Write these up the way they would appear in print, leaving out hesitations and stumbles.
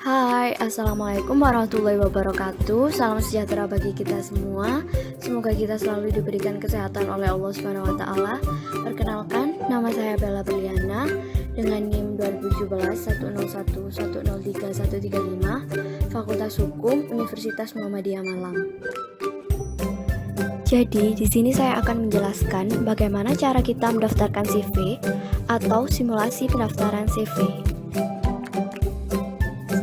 Hai, Assalamualaikum warahmatullahi wabarakatuh. Salam sejahtera bagi kita semua. Semoga kita selalu diberikan kesehatan oleh Allah Subhanahu wa taala. Perkenalkan, nama saya Bella Berliana dengan NIM 2017 101103135, Fakultas Hukum Universitas Muhammadiyah Malang. Jadi, di sini saya akan menjelaskan bagaimana cara kita mendaftarkan CV atau simulasi pendaftaran CV.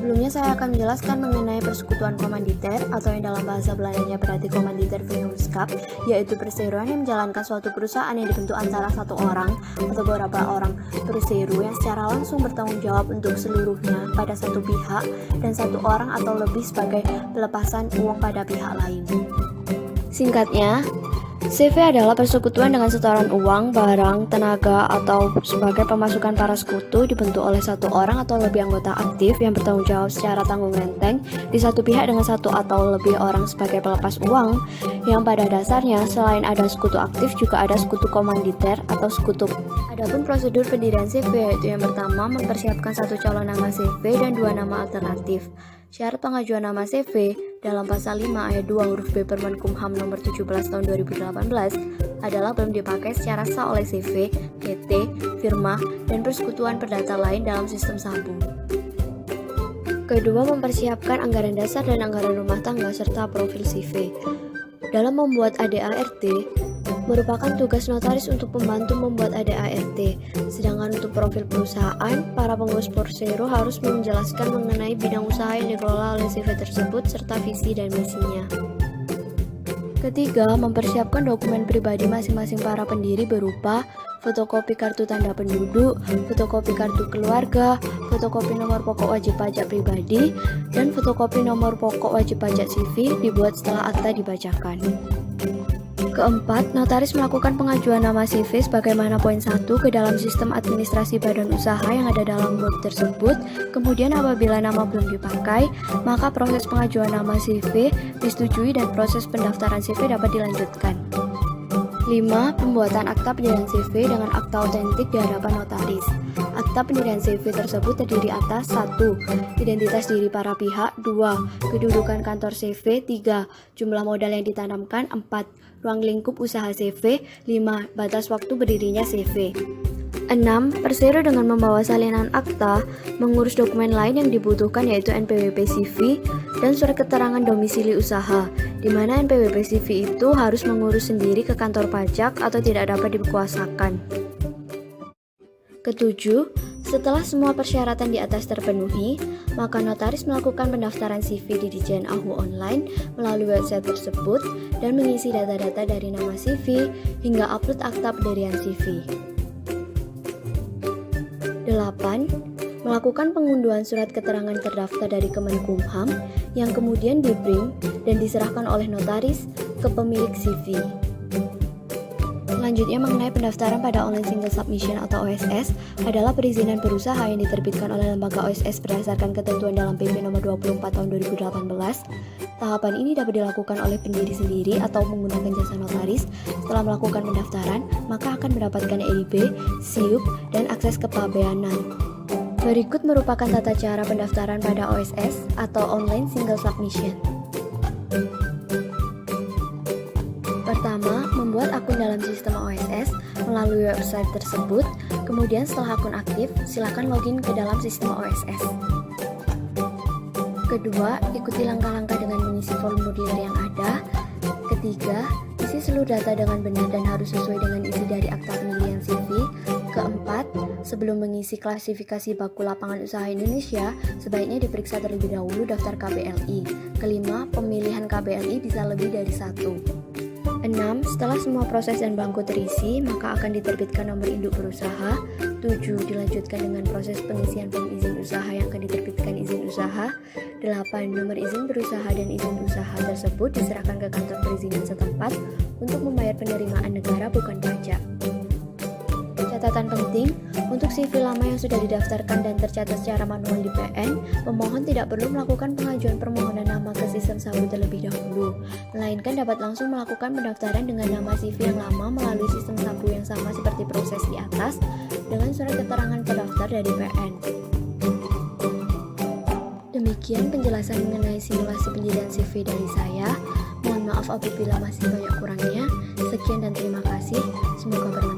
Sebelumnya saya akan menjelaskan mengenai persekutuan komanditer atau yang dalam bahasa Belandanya berarti komanditer vennootschap, yaitu perseroan yang menjalankan suatu perusahaan yang dibentuk antara satu orang atau beberapa orang perseru yang secara langsung bertanggung jawab untuk seluruhnya pada satu pihak dan satu orang atau lebih sebagai pelepasan uang pada pihak lain. Singkatnya, CV adalah persekutuan dengan setoran uang, barang, tenaga, atau sebagai pemasukan para sekutu dibentuk oleh satu orang atau lebih anggota aktif yang bertanggung jawab secara tanggung renteng di satu pihak dengan satu atau lebih orang sebagai pelepas uang, yang pada dasarnya selain ada sekutu aktif juga ada sekutu komanditer atau sekutu. Adapun prosedur pendirian CV yaitu yang pertama mempersiapkan satu calon nama CV dan dua nama alternatif. Syarat pengajuan nama CV dalam pasal 5 ayat 2 huruf B Permenkumham nomor 17 tahun 2018 adalah belum dipakai secara sah oleh CV, PT, firma, dan persekutuan perdata lain dalam sistem sabu. Kedua, mempersiapkan anggaran dasar dan anggaran rumah tangga serta profil CV. Dalam membuat ADART, merupakan tugas notaris untuk membantu membuat ADART. Sedangkan untuk profil perusahaan, para pengurus Persero harus menjelaskan mengenai bidang usaha yang dikelola oleh CV tersebut serta visi dan misinya. Ketiga, mempersiapkan dokumen pribadi masing-masing para pendiri berupa fotokopi kartu tanda penduduk, fotokopi kartu keluarga, fotokopi nomor pokok wajib pajak pribadi, dan fotokopi nomor pokok wajib pajak CV dibuat setelah akta dibacakan. Keempat, notaris melakukan pengajuan nama CV sebagaimana poin 1 ke dalam sistem administrasi badan usaha yang ada dalam web tersebut. Kemudian apabila nama belum dipakai, maka proses pengajuan nama CV disetujui dan proses pendaftaran CV dapat dilanjutkan. 5. Pembuatan akta pendirian CV dengan akta otentik di hadapan notaris. Akta pendirian CV tersebut terdiri atas 1. Identitas diri para pihak. 2. Kedudukan kantor CV. 3. Jumlah modal yang ditanamkan. 4. Ruang lingkup usaha CV. 5. Batas waktu berdirinya CV. 6. Persero dengan membawa salinan akta, mengurus dokumen lain yang dibutuhkan yaitu NPWP CV dan surat keterangan domisili usaha, di mana NPWP CV itu harus mengurus sendiri ke kantor pajak atau tidak dapat dikuasakan. Ketujuh, setelah semua persyaratan di atas terpenuhi, maka notaris melakukan pendaftaran CV di Ditjen AHU online melalui website tersebut dan mengisi data-data dari nama CV hingga upload akta pendirian CV. 8. Melakukan pengunduhan surat keterangan terdaftar dari Kemenkumham yang kemudian di-print dan diserahkan oleh notaris ke pemilik CV. Selanjutnya mengenai pendaftaran pada online single submission atau OSS adalah perizinan berusaha yang diterbitkan oleh lembaga OSS berdasarkan ketentuan dalam PP nomor 24 tahun 2018. Tahapan ini dapat dilakukan oleh pendiri sendiri atau menggunakan jasa notaris. Setelah melakukan pendaftaran, maka akan mendapatkan EIB, SIUP, dan akses kepabeanan. Berikut merupakan tata cara pendaftaran pada OSS atau Online Single Submission. Pertama, membuat akun dalam sistem OSS melalui website tersebut. Kemudian setelah akun aktif, silakan login ke dalam sistem OSS. Kedua, ikuti langkah-langkah dengan mengisi formulir yang ada. Ketiga, isi seluruh data dengan benar dan harus sesuai dengan isi dari akta pendirian CV. Keempat, sebelum mengisi klasifikasi baku lapangan usaha Indonesia, sebaiknya diperiksa terlebih dahulu daftar KBLI. Kelima, pemilihan KBLI bisa lebih dari 1. 6. Setelah semua proses dan bangku terisi, maka akan diterbitkan nomor induk berusaha. 7. Dilanjutkan dengan proses pengisian form izin usaha yang akan diterbitkan izin usaha. 8. Nomor izin berusaha dan izin usaha tersebut diserahkan ke kantor perizinan setempat untuk membayar penerimaan negara bukan pajak. Catatan penting, untuk CV lama yang sudah didaftarkan dan tercatat secara manual di PN, pemohon tidak perlu melakukan pengajuan permohonan nama ke sistem sabu terlebih dahulu, melainkan dapat langsung melakukan pendaftaran dengan nama CV yang lama melalui sistem sabu yang sama seperti proses di atas dengan surat keterangan pendaftar dari PN. Sekian penjelasan mengenai simulasi pendirian CV dari saya. Mohon maaf apabila masih banyak kurangnya. Sekian dan terima kasih. Semoga bermanfaat.